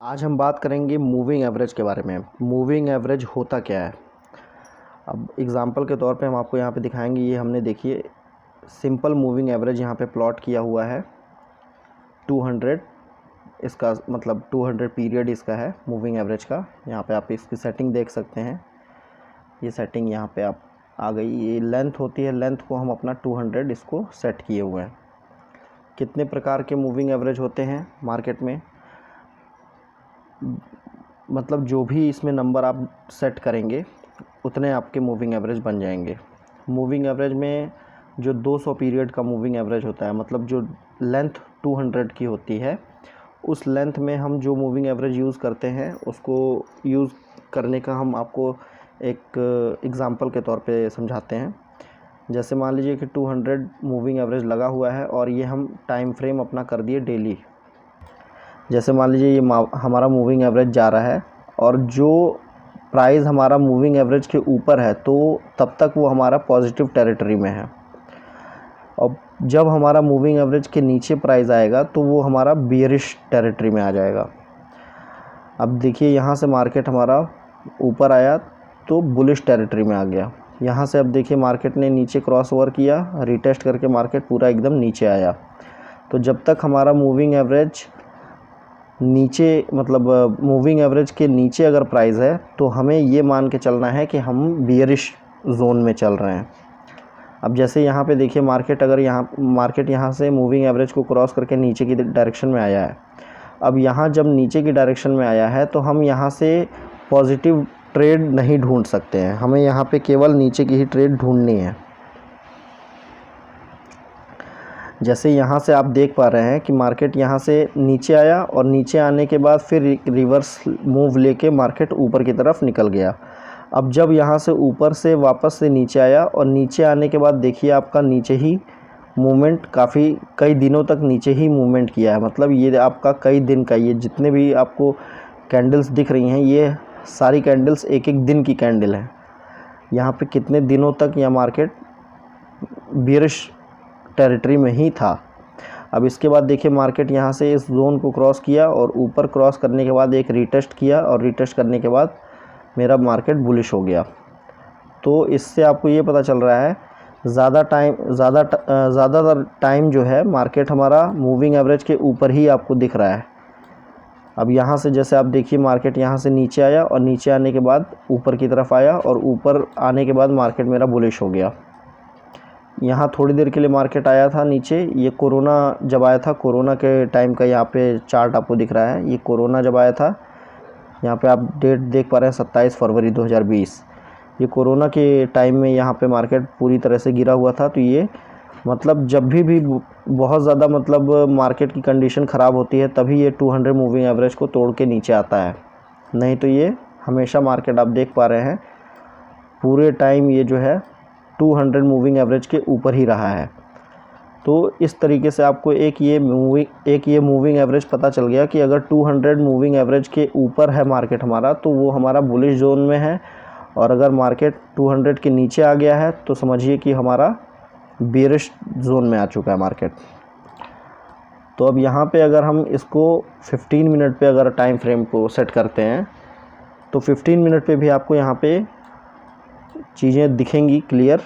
आज हम बात करेंगे मूविंग एवरेज के बारे में। मूविंग एवरेज होता क्या है? अब एग्ज़ाम्पल के तौर पे हम आपको यहाँ पे दिखाएंगे। ये हमने देखिए सिंपल मूविंग एवरेज यहाँ पे प्लॉट किया हुआ है 200, इसका मतलब 200 पीरियड इसका है मूविंग एवरेज का। यहाँ पे आप इसकी सेटिंग देख सकते हैं। ये सेटिंग यहाँ पे आप आ गई। ये लेंथ होती है, लेंथ को हम अपना 200 इसको सेट किए हुए हैं। कितने प्रकार के मूविंग एवरेज होते हैं मार्केट में, मतलब जो भी इसमें नंबर आप सेट करेंगे उतने आपके मूविंग एवरेज बन जाएंगे। मूविंग एवरेज में जो 200 पीरियड का मूविंग एवरेज होता है, मतलब जो लेंथ 200 की होती है, उस लेंथ में हम जो मूविंग एवरेज यूज़ करते हैं उसको यूज़ करने का हम आपको एक एग्ज़ाम्पल के तौर पे समझाते हैं। जैसे मान लीजिए कि 200 मूविंग एवरेज लगा हुआ है और ये हम टाइम फ्रेम अपना कर दिए डेली। जैसे मान लीजिए ये हमारा मूविंग एवरेज जा रहा है और जो प्राइस हमारा मूविंग एवरेज के ऊपर है तो तब तक वो हमारा पॉजिटिव टेरिटरी में है, और जब हमारा मूविंग एवरेज के नीचे प्राइस आएगा तो वो हमारा बियरिश टेरिटरी में आ जाएगा। अब देखिए यहाँ से मार्केट हमारा ऊपर आया तो बुलिश टेरिटरी में आ गया। यहाँ से अब देखिए मार्केट ने नीचे क्रॉस ओवर किया, रिटेस्ट करके मार्केट पूरा एकदम नीचे आया। तो जब तक हमारा मूविंग एवरेज नीचे, मतलब मूविंग एवरेज के नीचे अगर प्राइस है तो हमें ये मान के चलना है कि हम बियरिश जोन में चल रहे हैं। अब जैसे यहाँ पे देखिए मार्केट यहाँ से मूविंग एवरेज को क्रॉस करके नीचे की डायरेक्शन में आया है। अब यहाँ जब नीचे की डायरेक्शन में आया है तो हम यहाँ से पॉजिटिव ट्रेड नहीं ढूंढ सकते हैं, हमें यहाँ पे केवल नीचे की ही ट्रेड ढूंढनी है। जैसे यहाँ से आप देख पा रहे हैं कि मार्केट यहाँ से नीचे आया और नीचे आने के बाद फिर रिवर्स मूव लेके मार्केट ऊपर की तरफ निकल गया। अब जब यहाँ से ऊपर से वापस से नीचे आया और नीचे आने के बाद देखिए आपका नीचे ही मूवमेंट, कई दिनों तक नीचे ही मूवमेंट किया है। मतलब ये आपका कई दिन का, ये जितने भी आपको कैंडल्स दिख रही हैं ये सारी कैंडल्स एक एक दिन की कैंडल है। यहाँ पे कितने दिनों तक यह मार्केट बियरिश टेरिटरी में ही था। अब इसके बाद देखिए मार्केट यहाँ से इस जोन को क्रॉस किया और ऊपर क्रॉस करने के बाद एक रिटेस्ट किया, और रिटेस्ट करने के बाद मेरा मार्केट बुलिश हो गया। तो इससे आपको ये पता चल रहा है ज़्यादातर टाइम जो है मार्केट हमारा मूविंग एवरेज के ऊपर ही आपको दिख रहा है। अब यहाँ से जैसे आप देखिए मार्केट यहाँ से नीचे आया और नीचे आने के बाद ऊपर की तरफ आया और ऊपर आने के बाद मार्केट मेरा बुलिश हो गया। यहाँ थोड़ी देर के लिए मार्केट आया था नीचे, ये कोरोना जब आया था, कोरोना के टाइम का यहाँ पे चार्ट आपको दिख रहा है। ये कोरोना जब आया था, यहाँ पे आप डेट देख पा रहे हैं 27 फरवरी 2020। ये कोरोना के टाइम में यहाँ पे मार्केट पूरी तरह से गिरा हुआ था। तो ये मतलब जब भी बहुत ज़्यादा मतलब मार्केट की कंडीशन ख़राब होती है तभी ये 200 मूविंग एवरेज को तोड़ के नीचे आता है, नहीं तो ये हमेशा मार्केट आप देख पा रहे हैं पूरे टाइम ये जो है 200 मूविंग एवरेज के ऊपर ही रहा है। तो इस तरीके से आपको एक ये मूविंग एवरेज पता चल गया कि अगर 200 मूविंग एवरेज के ऊपर है मार्केट हमारा तो वो हमारा बुलिश जोन में है, और अगर मार्केट 200 के नीचे आ गया है तो समझिए कि हमारा बियरिश जोन में आ चुका है मार्केट। तो अब यहाँ पे अगर हम इसको 15 मिनट पे अगर टाइम फ्रेम को सेट करते हैं तो 15 मिनट पे भी आपको यहाँ पे चीज़ें दिखेंगी क्लियर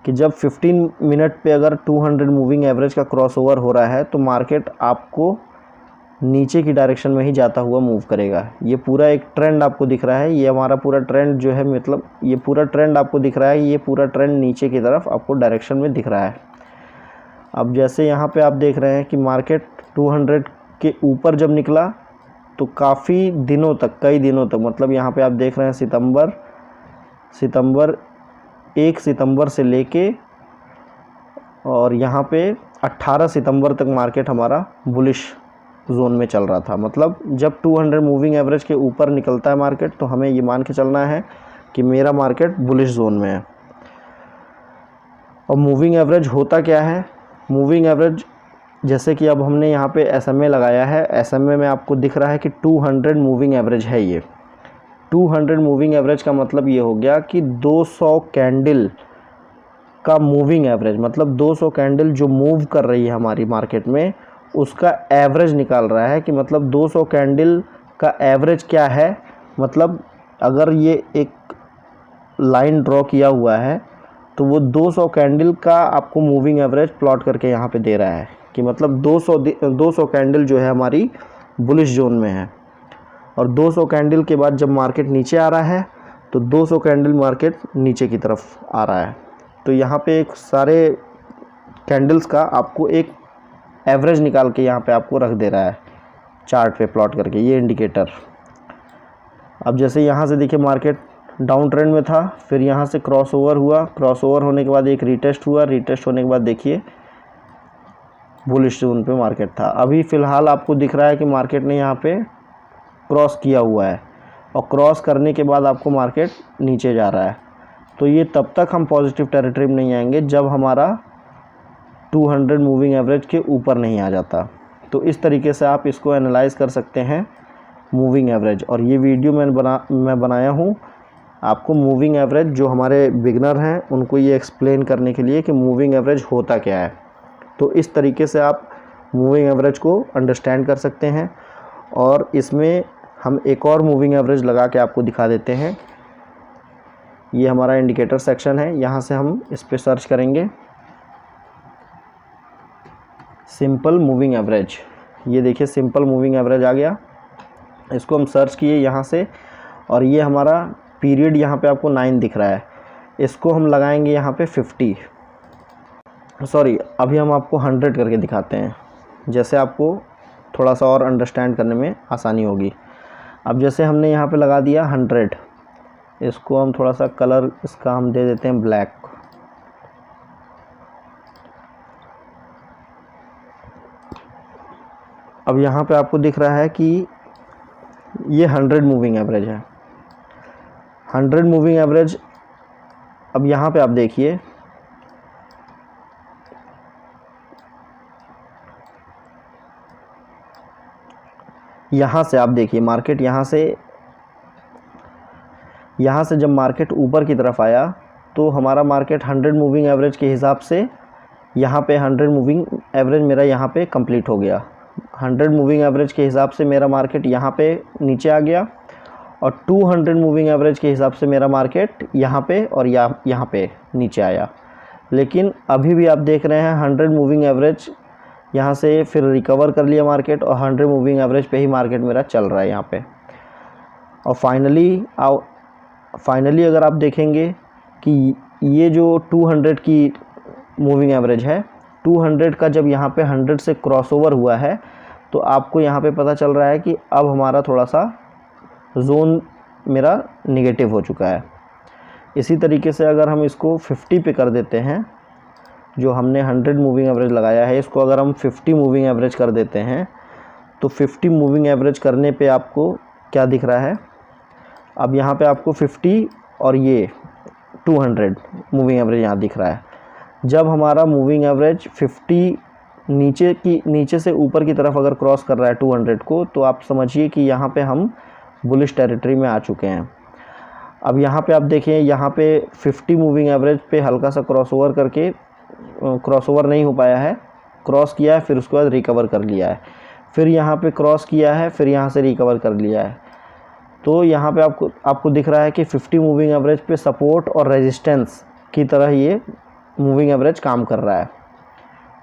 कि जब 15 मिनट पे अगर 200 मूविंग एवरेज का क्रॉस ओवर हो रहा है तो मार्केट आपको नीचे की डायरेक्शन में ही जाता हुआ मूव करेगा। ये पूरा एक ट्रेंड आपको दिख रहा है, ये हमारा पूरा ट्रेंड जो है, मतलब ये पूरा ट्रेंड आपको दिख रहा है, ये पूरा ट्रेंड नीचे की तरफ आपको डायरेक्शन में दिख रहा है। अब जैसे यहाँ पे आप देख रहे हैं कि मार्केट 200 के ऊपर जब निकला तो काफ़ी दिनों तक, कई दिनों तक, मतलब यहाँ पे आप देख रहे हैं सितंबर 1 सितंबर से लेके और यहाँ पे 18 सितंबर तक मार्केट हमारा बुलिश जोन में चल रहा था। मतलब जब 200 मूविंग एवरेज के ऊपर निकलता है मार्केट तो हमें ये मान के चलना है कि मेरा मार्केट बुलिश जोन में है। और मूविंग एवरेज होता क्या है? मूविंग एवरेज जैसे कि अब हमने यहाँ पे SMA लगाया है, SMA में आपको दिख रहा है कि 200 मूविंग एवरेज है। ये 200 मूविंग एवरेज का मतलब ये हो गया कि 200 कैंडल का मूविंग एवरेज, मतलब 200 कैंडल जो मूव कर रही है हमारी मार्केट में, उसका एवरेज निकाल रहा है कि मतलब 200 कैंडल का एवरेज क्या है। मतलब अगर ये एक लाइन ड्रॉ किया हुआ है तो वो 200 कैंडल का आपको मूविंग एवरेज प्लॉट करके यहाँ पे दे रहा है कि मतलब 200 कैंडल जो है हमारी बुलिश जोन में है। और 200 कैंडल के बाद जब मार्केट नीचे आ रहा है तो 200 कैंडल मार्केट नीचे की तरफ आ रहा है। तो यहाँ पे एक सारे कैंडल्स का आपको एक एवरेज निकाल के यहाँ पे आपको रख दे रहा है चार्ट पे प्लॉट करके, ये इंडिकेटर। अब जैसे यहाँ से देखिए मार्केट डाउन ट्रेंड में था, फिर यहाँ से क्रॉसओवर हुआ, क्रॉसओवर होने के बाद एक रीटेस्ट हुआ, रीटेस्ट होने के बाद देखिए बुलिश जोन पे मार्केट था। अभी फ़िलहाल आपको दिख रहा है कि मार्केट ने यहाँ पे क्रॉस किया हुआ है और क्रॉस करने के बाद आपको मार्केट नीचे जा रहा है। तो ये तब तक हम पॉजिटिव टेरिटरी में नहीं आएंगे जब हमारा 200 मूविंग एवरेज के ऊपर नहीं आ जाता। तो इस तरीके से आप इसको एनालाइज कर सकते हैं मूविंग एवरेज। और ये वीडियो मैं बनाया हूँ आपको मूविंग एवरेज, जो हमारे बिगनर हैं उनको ये एक्सप्लेन करने के लिए कि मूविंग एवरेज होता क्या है। तो इस तरीके से आप मूविंग एवरेज को अंडरस्टैंड कर सकते हैं। और इसमें हम एक और मूविंग एवरेज लगा के आपको दिखा देते हैं। ये हमारा इंडिकेटर सेक्शन है, यहाँ से हम इस पर सर्च करेंगे सिंपल मूविंग एवरेज। ये देखिए सिंपल मूविंग एवरेज आ गया, इसको हम सर्च किए यहाँ से। और ये हमारा पीरियड यहाँ पे आपको 9 दिख रहा है, इसको हम लगाएंगे यहाँ पे 50, सॉरी अभी हम आपको 100 करके दिखाते हैं, जैसे आपको थोड़ा सा और अंडरस्टैंड करने में आसानी होगी। अब जैसे हमने यहाँ पे लगा दिया 100, इसको हम थोड़ा सा कलर इसका हम दे देते हैं ब्लैक। अब यहाँ पे आपको दिख रहा है कि ये 100 मूविंग एवरेज है, 100 मूविंग एवरेज। अब यहाँ पे आप देखिए यहाँ से आप देखिए मार्केट यहाँ से जब मार्केट ऊपर की तरफ आया तो हमारा मार्केट 100 मूविंग एवरेज के हिसाब से यहाँ पे 100 मूविंग एवरेज मेरा यहाँ पे कंप्लीट हो गया। 100 मूविंग एवरेज के हिसाब से मेरा मार्केट यहाँ पे नीचे आ गया और 200 मूविंग एवरेज के हिसाब से मेरा मार्केट यहाँ पे और यहाँ पे नीचे आया। लेकिन अभी भी आप देख रहे हैं 100 मूविंग एवरेज यहाँ से फिर रिकवर कर लिया मार्केट और 100 मूविंग एवरेज पे ही मार्केट मेरा चल रहा है यहाँ पे। और फाइनली अगर आप देखेंगे कि ये जो 200 की मूविंग एवरेज है, 200 का जब यहाँ पे 100 से क्रॉसओवर हुआ है तो आपको यहाँ पे पता चल रहा है कि अब हमारा थोड़ा सा जोन मेरा नेगेटिव हो चुका है। इसी तरीके से अगर हम इसको 50 पे कर देते हैं, जो हमने 100 मूविंग एवरेज लगाया है इसको अगर हम 50 मूविंग एवरेज कर देते हैं तो 50 मूविंग एवरेज करने पे आपको क्या दिख रहा है। अब यहाँ पे आपको 50 और ये 200 मूविंग एवरेज यहाँ दिख रहा है। जब हमारा मूविंग एवरेज 50 नीचे से ऊपर की तरफ अगर क्रॉस कर रहा है 200 को, तो आप समझिए कि यहाँ पे हम बुलिश टेरिटरी में आ चुके हैं। अब यहाँ पे आप देखिए यहाँ पे 50 मूविंग एवरेज पे हल्का सा क्रॉसओवर करके क्रॉसओवर नहीं हो पाया है, क्रॉस किया है फिर उसके बाद रिकवर कर लिया है, फिर यहाँ पे क्रॉस किया है फिर यहाँ से रिकवर कर लिया है। तो यहाँ पे आपको दिख रहा है कि 50 मूविंग एवरेज पे सपोर्ट और रेजिस्टेंस की तरह ये मूविंग एवरेज काम कर रहा है।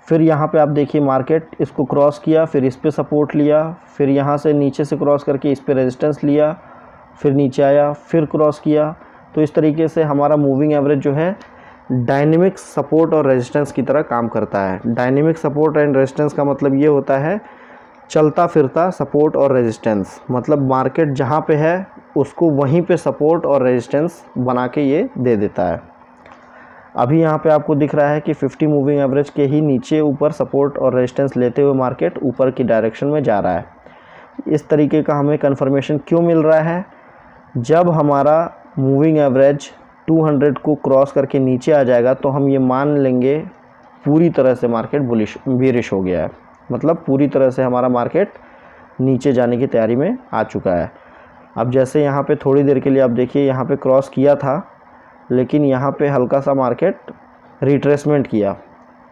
फिर यहाँ पे आप देखिए मार्केट इसको क्रॉस किया, फिर इस पे सपोर्ट लिया, फिर यहाँ से नीचे से क्रॉस करके इस पे रेजिस्टेंस लिया, फिर नीचे आया, फिर क्रॉस किया। तो इस तरीके से हमारा मूविंग एवरेज जो है डायनेमिक सपोर्ट और रेजिस्टेंस की तरह काम करता है। डायनेमिक सपोर्ट एंड रेजिस्टेंस का मतलब ये होता है चलता फिरता सपोर्ट और रेजिस्टेंस, मतलब मार्केट जहाँ पे है उसको वहीं पे सपोर्ट और रेजिस्टेंस बना के ये दे देता है। अभी यहाँ पे आपको दिख रहा है कि 50 मूविंग एवरेज के ही नीचे ऊपर सपोर्ट और रेजिस्टेंस लेते हुए मार्केट ऊपर की डायरेक्शन में जा रहा है। इस तरीके का हमें कंफर्मेशन क्यों मिल रहा है, जब हमारा मूविंग एवरेज 200 को क्रॉस करके नीचे आ जाएगा तो हम ये मान लेंगे पूरी तरह से मार्केट बेरिश हो गया है, मतलब पूरी तरह से हमारा मार्केट नीचे जाने की तैयारी में आ चुका है। अब जैसे यहाँ पे थोड़ी देर के लिए आप देखिए यहाँ पे क्रॉस किया था, लेकिन यहाँ पे हल्का सा मार्केट रिट्रेसमेंट किया,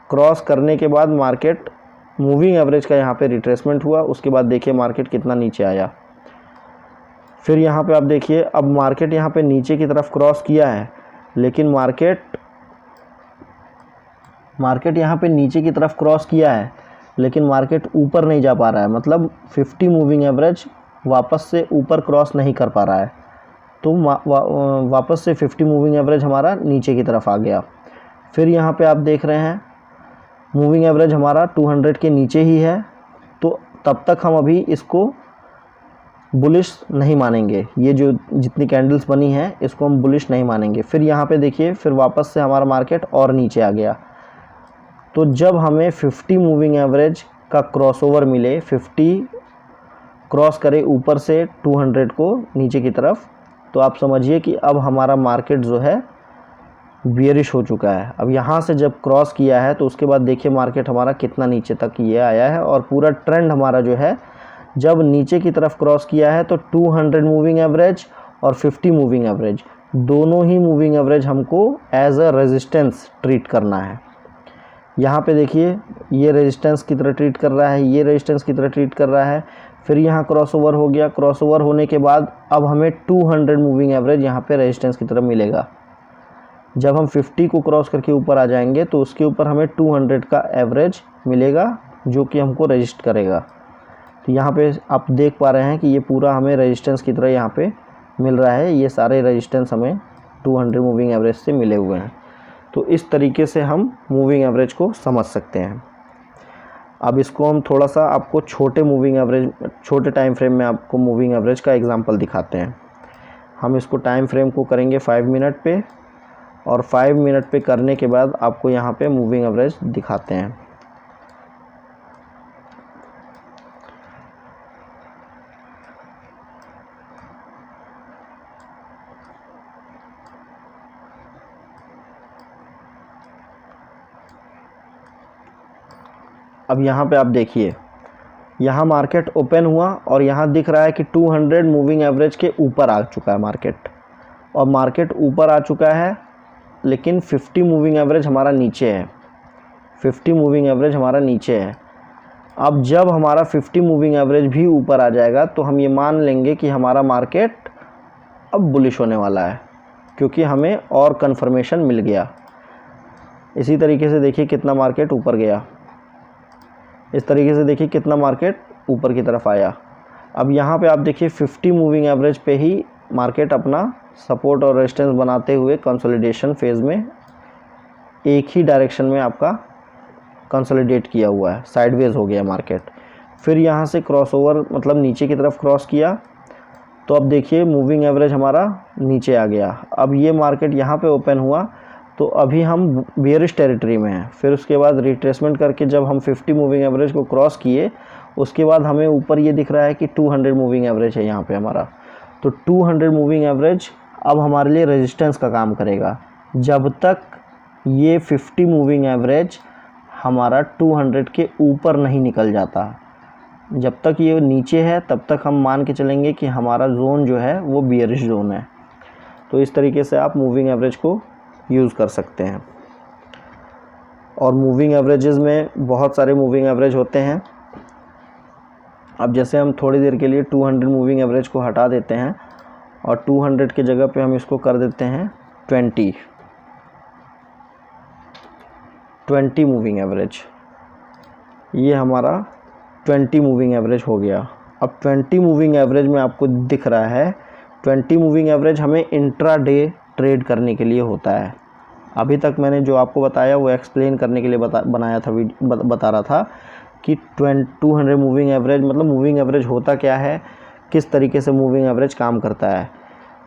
क्रॉस करने के बाद मार्केट मूविंग एवरेज का यहाँ पे रिट्रेसमेंट हुआ, उसके बाद देखिए मार्केट कितना नीचे आया। फिर यहाँ पे आप देखिए अब मार्केट यहाँ पे नीचे की तरफ क्रॉस किया है, लेकिन मार्केट यहाँ पे नीचे की तरफ क्रॉस किया है, लेकिन मार्केट ऊपर नहीं जा पा रहा है, मतलब 50 मूविंग एवरेज वापस से ऊपर क्रॉस नहीं कर पा रहा है। तो वापस से 50 मूविंग एवरेज हमारा नीचे की तरफ आ गया। फिर यहाँ पे आप देख रहे हैं मूविंग एवरेज हमारा 200 के नीचे ही है, तो तब तक हम अभी इसको बुलिश नहीं मानेंगे। ये जो जितनी कैंडल्स बनी हैं इसको हम बुलिश नहीं मानेंगे। फिर यहाँ पे देखिए फिर वापस से हमारा मार्केट और नीचे आ गया। तो जब हमें 50 मूविंग एवरेज का क्रॉसओवर मिले, 50 क्रॉस करे ऊपर से 200 को नीचे की तरफ, तो आप समझिए कि अब हमारा मार्केट जो है बियरिश हो चुका है। अब यहाँ से जब क्रॉस किया है तो उसके बाद देखिए मार्केट हमारा कितना नीचे तक ये आया है, और पूरा ट्रेंड हमारा जो है जब नीचे की तरफ क्रॉस किया है तो 200 मूविंग एवरेज और 50 मूविंग एवरेज दोनों ही मूविंग एवरेज हमको एज अ रेजिस्टेंस ट्रीट करना है। यहाँ पे देखिए ये रेजिस्टेंस की तरह ट्रीट कर रहा है, ये रेजिस्टेंस की तरह ट्रीट कर रहा है। फिर यहाँ क्रॉसओवर हो गया, क्रॉसओवर होने के बाद अब हमें 200 मूविंग एवरेज यहाँ पे रेजिस्टेंस की तरह मिलेगा। जब हम 50 को क्रॉस करके ऊपर आ जाएंगे तो उसके ऊपर हमें 200 का एवरेज मिलेगा जो कि हमको रजिस्ट करेगा। तो यहाँ पे आप देख पा रहे हैं कि ये पूरा हमें रेजिस्टेंस की तरह यहाँ पे मिल रहा है। ये सारे रेजिस्टेंस हमें 200 मूविंग एवरेज से मिले हुए हैं। तो इस तरीके से हम मूविंग एवरेज को समझ सकते हैं। अब इसको हम थोड़ा सा आपको छोटे टाइम फ्रेम में आपको मूविंग एवरेज का एग्जांपल दिखाते हैं। हम इसको टाइम फ्रेम को करेंगे 5 मिनट पे, और 5 मिनट पे करने के बाद आपको यहाँ पे मूविंग एवरेज दिखाते हैं। अब यहाँ पे आप देखिए यहाँ मार्केट ओपन हुआ और यहाँ दिख रहा है कि 200 मूविंग एवरेज के ऊपर आ चुका है मार्केट, और मार्केट ऊपर आ चुका है लेकिन 50 मूविंग एवरेज हमारा नीचे है। 50 मूविंग एवरेज हमारा नीचे है। अब जब हमारा 50 मूविंग एवरेज भी ऊपर आ जाएगा तो हम ये मान लेंगे कि हमारा मार्केट अब बुलिश होने वाला है, क्योंकि हमें और कंफर्मेशन मिल गया। इसी तरीके से देखिए कितना मार्केट ऊपर गया, इस तरीके से देखिए कितना मार्केट ऊपर की तरफ आया। अब यहाँ पे आप देखिए 50 मूविंग एवरेज पे ही मार्केट अपना सपोर्ट और रेजिस्टेंस बनाते हुए कंसोलिडेशन फेज़ में एक ही डायरेक्शन में आपका कंसोलिडेट किया हुआ है, साइडवेज हो गया मार्केट। फिर यहाँ से क्रॉसओवर मतलब नीचे की तरफ क्रॉस किया, तो अब देखिए मूविंग एवरेज हमारा नीचे आ गया। अब ये मार्केट यहाँ पे ओपन हुआ तो अभी हम बेयरिश टेरिटरी में हैं। फिर उसके बाद रिट्रेसमेंट करके जब हम 50 मूविंग एवरेज को क्रॉस किए, उसके बाद हमें ऊपर ये दिख रहा है कि 200 मूविंग एवरेज है यहाँ पे हमारा। तो 200 मूविंग एवरेज अब हमारे लिए रेजिस्टेंस का काम करेगा। जब तक ये 50 मूविंग एवरेज हमारा 200 के ऊपर नहीं निकल जाता, जब तक ये नीचे है तब तक हम मान के चलेंगे कि हमारा जोन जो है वो बियरिश जोन है। तो इस तरीके से आप मूविंग एवरेज को यूज़ कर सकते हैं। और मूविंग एवरेजेस में बहुत सारे मूविंग एवरेज होते हैं। अब जैसे हम थोड़ी देर के लिए 200 मूविंग एवरेज को हटा देते हैं और 200 के जगह पे हम इसको कर देते हैं 20 मूविंग एवरेज। ये हमारा 20 मूविंग एवरेज हो गया। अब 20 मूविंग एवरेज में आपको दिख रहा है 20 मूविंग एवरेज हमें इंट्राडे ट्रेड करने के लिए होता है। अभी तक मैंने जो आपको बताया वो एक्सप्लेन करने के लिए बता रहा था कि 200 मूविंग एवरेज मतलब मूविंग एवरेज होता क्या है, किस तरीके से मूविंग एवरेज काम करता है,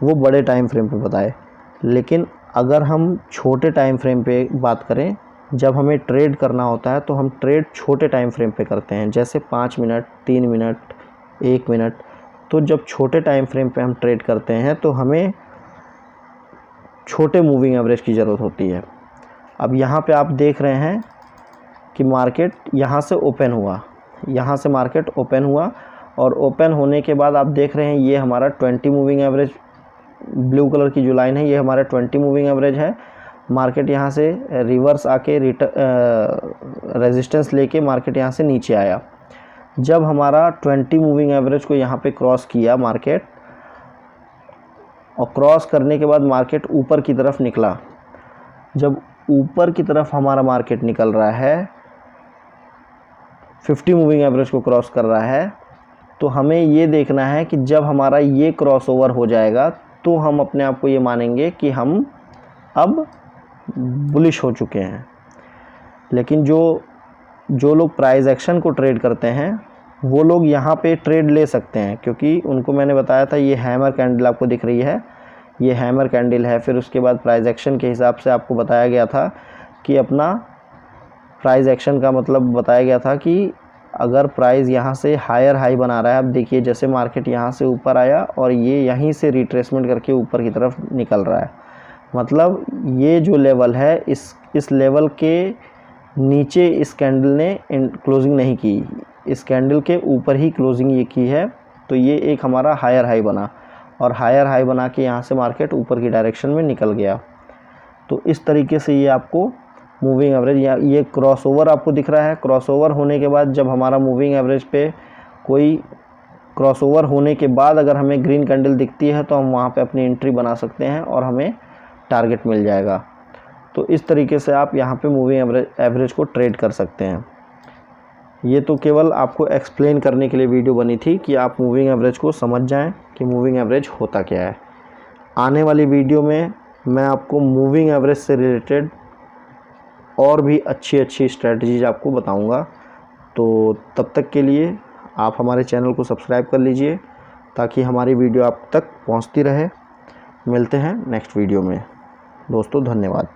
वो बड़े टाइम फ्रेम पे बताए। लेकिन अगर हम छोटे टाइम फ्रेम पे बात करें, जब हमें ट्रेड करना होता है तो हम ट्रेड छोटे टाइम फ्रेम पे करते हैं, जैसे 5 मिनट, 3 मिनट, 1 मिनट। तो जब छोटे टाइम फ्रेम पे हम ट्रेड करते हैं तो हमें छोटे मूविंग एवरेज की ज़रूरत होती है। अब यहाँ पे आप देख रहे हैं कि मार्केट यहाँ से ओपन हुआ, यहाँ से मार्केट ओपन हुआ, और ओपन होने के बाद आप देख रहे हैं ये हमारा 20 मूविंग एवरेज, ब्लू कलर की जो लाइन है ये हमारा 20 मूविंग एवरेज है। मार्केट यहाँ से रिवर्स आके रेजिस्टेंस लेके मार्केट यहाँ से नीचे आया। जब हमारा 20 मूविंग एवरेज को यहाँ पे क्रॉस किया मार्केट, और क्रॉस करने के बाद मार्केट ऊपर की तरफ निकला। जब ऊपर की तरफ हमारा मार्केट निकल रहा है, 50 मूविंग एवरेज को क्रॉस कर रहा है, तो हमें ये देखना है कि जब हमारा ये क्रॉस ओवर हो जाएगा तो हम अपने आप को ये मानेंगे कि हम अब बुलिश हो चुके हैं। लेकिन जो लोग प्राइस एक्शन को ट्रेड करते हैं वो लोग यहाँ पे ट्रेड ले सकते हैं, क्योंकि उनको मैंने बताया था ये हैमर कैंडल आपको दिख रही है, ये हैमर कैंडल है। फिर उसके बाद प्राइस एक्शन के हिसाब से आपको बताया गया था कि अपना प्राइस एक्शन का मतलब बताया गया था कि अगर प्राइस यहाँ से हायर हाई बना रहा है, अब देखिए जैसे मार्केट यहाँ से ऊपर आया और ये यहीं से रिट्रेसमेंट करके ऊपर की तरफ निकल रहा है, मतलब ये जो लेवल है इस लेवल के नीचे इस कैंडल ने क्लोजिंग नहीं की, इस कैंडल के ऊपर ही क्लोजिंग ये की है। तो ये एक हमारा हायर हाई बना, और हायर हाई बना के यहाँ से मार्केट ऊपर की डायरेक्शन में निकल गया। तो इस तरीके से ये आपको मूविंग एवरेज, या ये क्रॉसओवर आपको दिख रहा है। क्रॉसओवर होने के बाद जब हमारा मूविंग एवरेज पे कोई क्रॉसओवर होने के बाद अगर हमें ग्रीन कैंडल दिखती है तो हम वहाँ पे अपनी एंट्री बना सकते हैं और हमें टारगेट मिल जाएगा। तो इस तरीके से आप यहाँ पे मूविंग एवरेज को ट्रेड कर सकते हैं। ये तो केवल आपको एक्सप्लेन करने के लिए वीडियो बनी थी कि आप मूविंग एवरेज को समझ जाएं कि मूविंग एवरेज होता क्या है। आने वाली वीडियो में मैं आपको मूविंग एवरेज से रिलेटेड और भी अच्छी स्ट्रेटजीज आपको बताऊंगा। तो तब तक के लिए आप हमारे चैनल को सब्सक्राइब कर लीजिए ताकि हमारी वीडियो आप तक पहुंचती रहे। मिलते हैं नेक्स्ट वीडियो में दोस्तों, धन्यवाद।